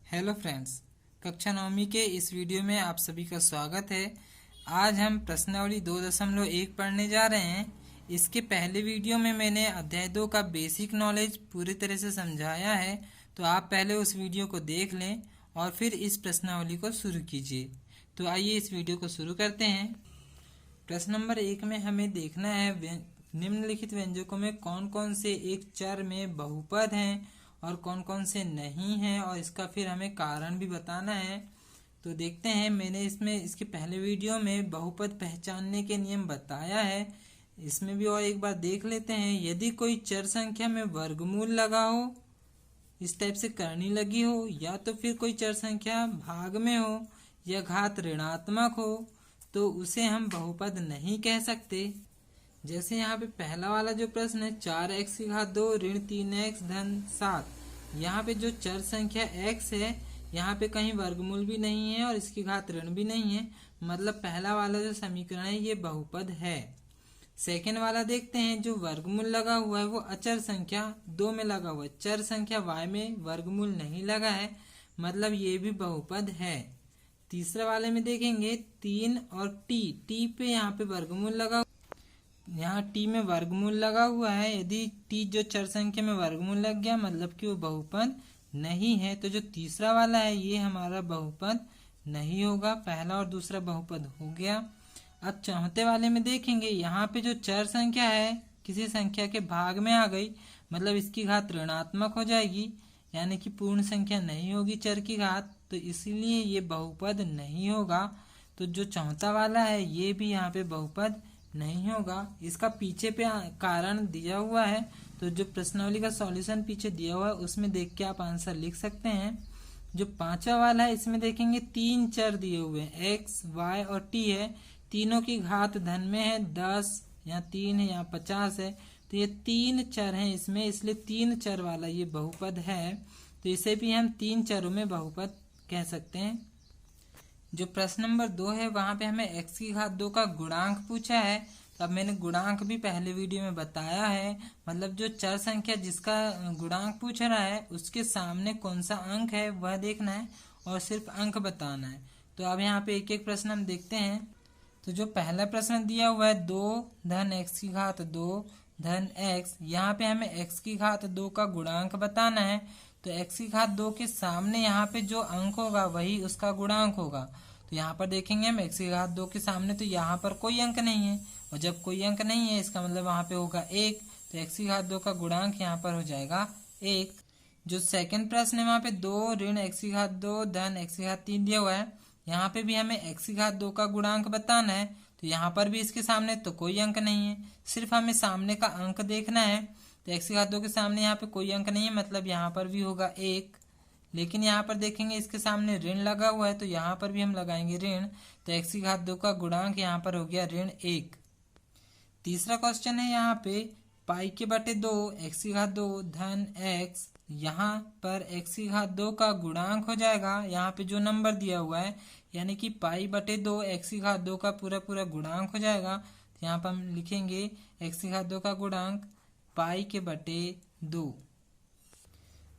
Hello friends, कक्षा 9वीं के इस वीडियो में आप सभी का स्वागत है। आज हम प्रश्नावली 2.1 पढ़ने जा रहे हैं। इसके पहले वीडियो में मैंने अध्याय 2 का बेसिक नॉलेज पूरी तरह से समझाया है, तो आप पहले उस वीडियो को देख लें और फिर इस प्रश्नावली को शुरू कीजिए। तो आइए इस वीडियो को शुरू करते हैं। प्रश्न नंबर 1 में हमें देखना है निम्नलिखित व्यंजकों में कौन कौन से एक चर में बहुपद हैं और कौन कौन से नहीं हैं, और इसका फिर हमें कारण भी बताना है। तो देखते हैं, मैंने इसके पहले वीडियो में बहुपद पहचानने के नियम बताया है। इसमें भी और एक बार देख लेते हैं। यदि कोई चर संख्या में वर्गमूल लगा हो, इस टाइप से करनी लगी हो, या तो फिर कोई चर संख्या भाग में हो या घात ऋणात्मक हो, तो उसे हम बहुपद नहीं कह सकते। जैसे यहाँ पे पहला वाला जो प्रश्न है 4x की घात 2 ऋण 3x धन 7, यहाँ पे जो चर संख्या x है यहाँ पे कहीं वर्गमूल भी नहीं है और इसकी घात ऋण भी नहीं है, मतलब पहला वाला जो समीकरण है ये बहुपद है। सेकेंड वाला देखते हैं, जो वर्गमूल लगा हुआ है वो अचर संख्या 2 में लगा हुआ है, चर संख्या y में वर्गमूल नहीं लगा है, मतलब ये भी बहुपद है। तीसरे वाले में देखेंगे 3 और t पे यहाँ पे वर्गमूल लगा, यहाँ t में वर्गमूल लगा हुआ है। यदि t जो चर संख्या में वर्गमूल लग गया मतलब कि वो बहुपद नहीं है, तो जो तीसरा वाला है ये हमारा बहुपद नहीं होगा। पहला और दूसरा बहुपद हो गया। अब चौथे वाले में देखेंगे, यहाँ पे जो चर संख्या है किसी संख्या के भाग में आ गई, मतलब इसकी घात ऋणात्मक हो जाएगी, यानी कि पूर्ण संख्या नहीं होगी चर की घात, तो इसीलिए ये बहुपद नहीं होगा। तो जो चौथा वाला है ये भी यहाँ पे बहुपद नहीं होगा। इसका पीछे पे कारण दिया हुआ है, तो जो प्रश्नावली का सॉल्यूशन पीछे दिया हुआ है उसमें देख के आप आंसर लिख सकते हैं। जो पांचवा वाला है इसमें देखेंगे 3 चर दिए हुए हैं, x, y और t है, तीनों की घात धन में है, 10 या 3 है या 50 है, तो ये 3 चर हैं इसमें, इसलिए 3 चर वाला ये बहुपद है। तो इसे भी हम 3 चरों में बहुपद कह सकते हैं। जो प्रश्न नंबर 2 है वहां पे हमें x की घात 2 का गुणांक पूछा है। तो अब मैंने गुणांक भी पहले वीडियो में बताया है, मतलब जो चर संख्या जिसका गुणांक पूछ रहा है उसके सामने कौन सा अंक है वह देखना है और सिर्फ अंक बताना है। तो अब यहाँ पे एक एक प्रश्न हम देखते हैं। तो जो पहला प्रश्न दिया हुआ है 2 धन x की घात 2 धन x, यहाँ पे हमें x की घात 2 का गुणांक बताना है। तो x की घात 2 के सामने यहाँ पे जो अंक होगा वही उसका गुणांक होगा। तो यहाँ पर देखेंगे हम x की घात 2 के सामने, तो यहाँ पर कोई अंक नहीं है, और जब कोई अंक नहीं है इसका मतलब वहाँ पे होगा 1, तो x की घात 2 का गुणांक यहाँ पर हो जाएगा 1। जो सेकंड प्रश्न है वहाँ पे 2 ऋण x की घात 2 धन x की घात 3 दिया हुआ है, यहाँ पे भी हमें x की घात 2 का गुणांक बताना है। तो यहाँ पर भी इसके सामने तो कोई अंक नहीं है, सिर्फ हमें सामने का अंक देखना है। तो x की घात 2 के सामने यहाँ पे कोई अंक नहीं है, मतलब यहाँ पर भी होगा 1। लेकिन यहाँ पर देखेंगे इसके सामने ऋण लगा हुआ है, तो यहाँ पर भी हम लगाएंगे ऋण, तो x की घात 2 का गुणांक यहाँ पर हो गया ऋण 1। तीसरा क्वेश्चन है यहाँ पे पाई के बटे 2 x की घात 2 धन x, यहाँ पर x की घात 2 का गुणांक हो जाएगा यहाँ पे जो नंबर दिया हुआ है, यानी कि पाई बटे 2 x की घात 2 का पूरा पूरा गुणांक हो जाएगा। तो यहाँ पर हम लिखेंगे x की घात 2 का गुणांक पाई के बटे 2।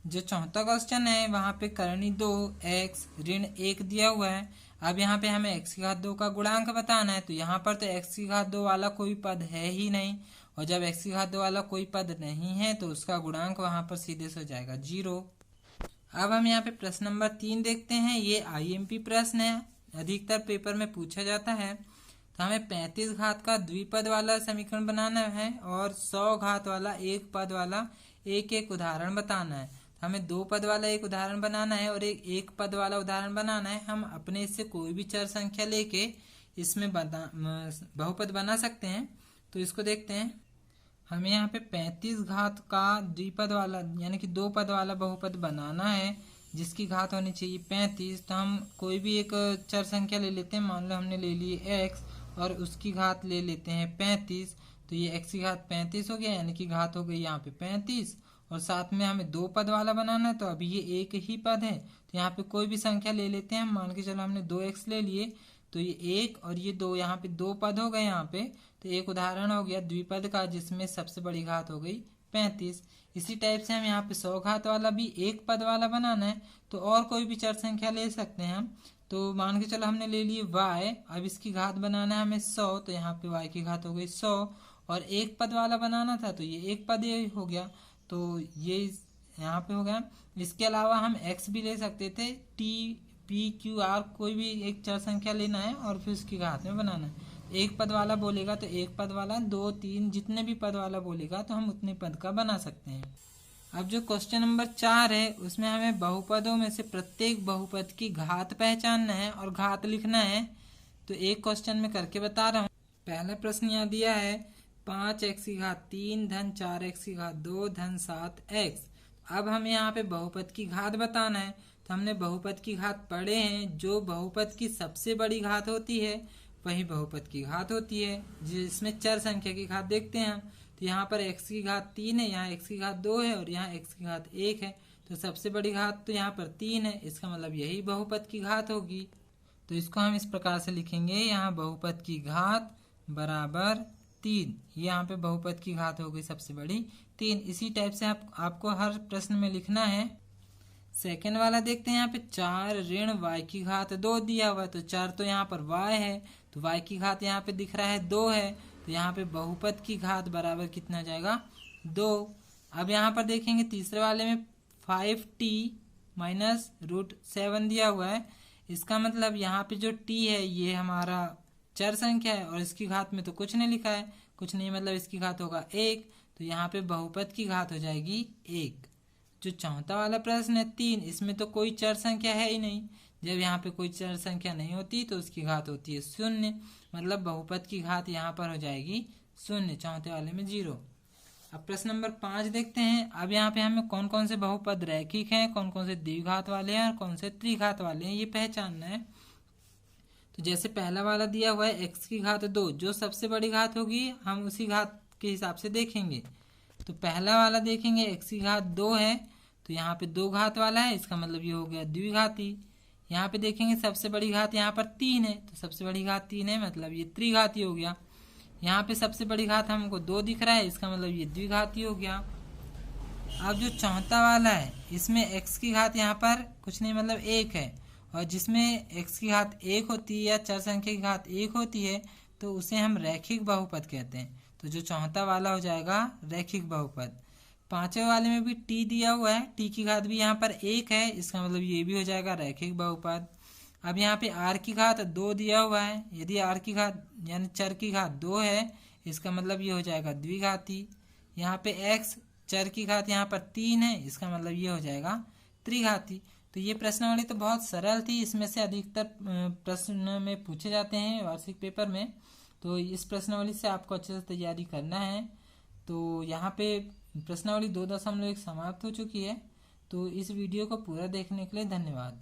जो चौथा क्वेश्चन है वहां पे करनी 2 x ऋण 1 दिया हुआ है। अब यहाँ पे हमें x की घात 2 का गुणांक बताना है, तो यहाँ पर तो x की घात 2 वाला कोई पद है ही नहीं, और जब x की घात 2 वाला कोई पद नहीं है तो उसका गुणांक वहां पर सीधे से हो जाएगा 0। अब हम यहाँ पे प्रश्न नंबर 3 देखते हैं। ये IMP प्रश्न है, अधिकतर पेपर में पूछा जाता है। तो हमें 35 घात का द्विपद वाला समीकरण बनाना है और 100 घात वाला एक पद वाला एक एक उदाहरण बताना है। हमें 2 पद वाला एक उदाहरण बनाना है और एक पद वाला उदाहरण बनाना है। हम अपने से कोई भी चर संख्या लेके इसमें बहुपद बना सकते हैं। तो इसको देखते हैं। हमें यहाँ पे 35 घात का द्विपद वाला यानी कि 2 पद वाला बहुपद बनाना है, जिसकी घात होनी चाहिए 35। तो हम कोई भी एक चर संख्या ले लेते हैं, मान लो हमने ले ली x और उसकी घात ले लेते हैं 35, तो ये x की घात 35 हो गया, यानी कि घात हो गई यहाँ पे 35, और साथ में हमें 2 पद वाला बनाना है, तो अभी ये एक ही पद है, तो यहाँ पे कोई भी संख्या ले लेते हैं। हम मान के चलो हमने 2x ले लिए, तो ये 1 और ये 2, यहाँ पे 2 पद हो गए यहाँ पे। तो एक उदाहरण हो गया द्विपद का जिसमें सबसे बड़ी घात हो गई 35। इसी टाइप से हम यहाँ पे 100 घात वाला भी एक पद वाला बनाना है तो और कोई भी चर संख्या ले सकते हैं हम। तो मान के चलो हमने ले लिए y, अब इसकी घात बनाना है हमें 100, तो यहाँ पे y की घात हो गई 100, और एक पद वाला बनाना था तो ये एक पद ये हो गया, तो ये यहाँ पे हो गया। इसके अलावा हम x भी ले सकते थे, t p q r कोई भी एक चर संख्या लेना है और फिर उसकी घात में बनाना है। एक पद वाला बोलेगा तो एक पद वाला, 2 3 जितने भी पद वाला बोलेगा तो हम उतने पद का बना सकते हैं। अब जो क्वेश्चन नंबर 4 है उसमें हमें बहुपदों में से प्रत्येक बहुपद की घात पहचानना है और घात लिखना है। तो एक क्वेश्चन में करके बता रहा हूँ। पहला प्रश्न यहाँ दिया है 5x की घात 3 धन 4x की घात 2 धन 7x। अब हमें यहाँ पे बहुपद की घात बताना है। तो हमने बहुपद की घात पढ़े हैं, जो बहुपद की सबसे बड़ी घात होती है वही बहुपद की घात होती है, जिसमें चर संख्या की घात देखते हैं हम। तो यहाँ पर x की घात 3 है, यहाँ x की घात 2 है और यहाँ x की घात 1 है, तो सबसे बड़ी घात तो यहाँ पर 3 है, इसका मतलब यही बहुपद की घात होगी। तो इसको हम इस प्रकार से लिखेंगे, यहाँ बहुपद की घात बराबर 3, यहाँ पे बहुपद की घात हो गई सबसे बड़ी 3। इसी टाइप से आपको हर प्रश्न में लिखना है। सेकेंड वाला देखते हैं, यहाँ पे 4 ऋण y की घात 2 दिया हुआ है, तो 4 तो यहाँ पर y है, तो y की घात यहाँ पे दिख रहा है 2 है, तो यहाँ पे बहुपद की घात बराबर कितना आ जाएगा 2। अब यहाँ पर देखेंगे तीसरे वाले में 5t माइनस √7 दिया हुआ है, इसका मतलब यहाँ पे जो t है ये हमारा चर संख्या है और इसकी घात में तो कुछ नहीं लिखा है, कुछ नहीं मतलब इसकी घात होगा 1, तो यहाँ पे बहुपद की घात हो जाएगी 1। जो चौथा वाला प्रश्न है 3, इसमें तो कोई चर संख्या है ही नहीं, जब यहाँ पे कोई चर संख्या नहीं होती तो उसकी घात होती है 0, मतलब बहुपद की घात यहाँ पर हो जाएगी 0, चौथे वाले में 0। अब प्रश्न नंबर 5 देखते हैं। अब यहाँ पे हमें कौन कौन से बहुपद रैखिक हैं, कौन कौन से द्विघात वाले हैं और कौन से त्रिघात वाले हैं, ये पहचानना है। तो जैसे पहला वाला दिया हुआ है x की घात 2, जो सबसे बड़ी घात होगी हम उसी घात के हिसाब से देखेंगे। तो पहला वाला देखेंगे x की घात 2 है, तो यहाँ पे 2 घात वाला है, इसका मतलब ये हो गया द्विघाती। यहाँ पे देखेंगे सबसे बड़ी घात यहाँ पर 3 है, तो सबसे बड़ी घात 3 है, मतलब ये त्रिघाती हो गया। यहाँ पे सबसे बड़ी घात हमको 2 दिख रहा है, इसका मतलब ये द्विघाती हो गया। अब जो चौथा वाला है इसमें x की घात यहाँ पर कुछ नहीं मतलब 1 है, और जिसमें x की घात 1 होती है या चर संख्या की घात 1 होती है तो उसे हम रैखिक बहुपद कहते हैं। तो जो चौथा वाला हो जाएगा रैखिक बहुपद। पांचवें वाले में भी t दिया हुआ है, t की घात भी यहाँ पर 1 है, इसका मतलब ये भी हो जाएगा रैखिक बहुपद। अब यहाँ पे r की घात 2 दिया हुआ है, यदि r की घात यानी चर की घात 2 है, इसका मतलब ये हो जाएगा द्विघाती। यहाँ पे x चर की घात यहाँ पर 3 है, इसका मतलब ये हो जाएगा त्रिघाती। तो ये प्रश्नावली तो बहुत सरल थी, इसमें से अधिकतर प्रश्न में पूछे जाते हैं वार्षिक पेपर में, तो इस प्रश्नावली से आपको अच्छे से तैयारी करना है। तो यहाँ पे प्रश्नावली 2.1 समाप्त हो चुकी है। तो इस वीडियो को पूरा देखने के लिए धन्यवाद।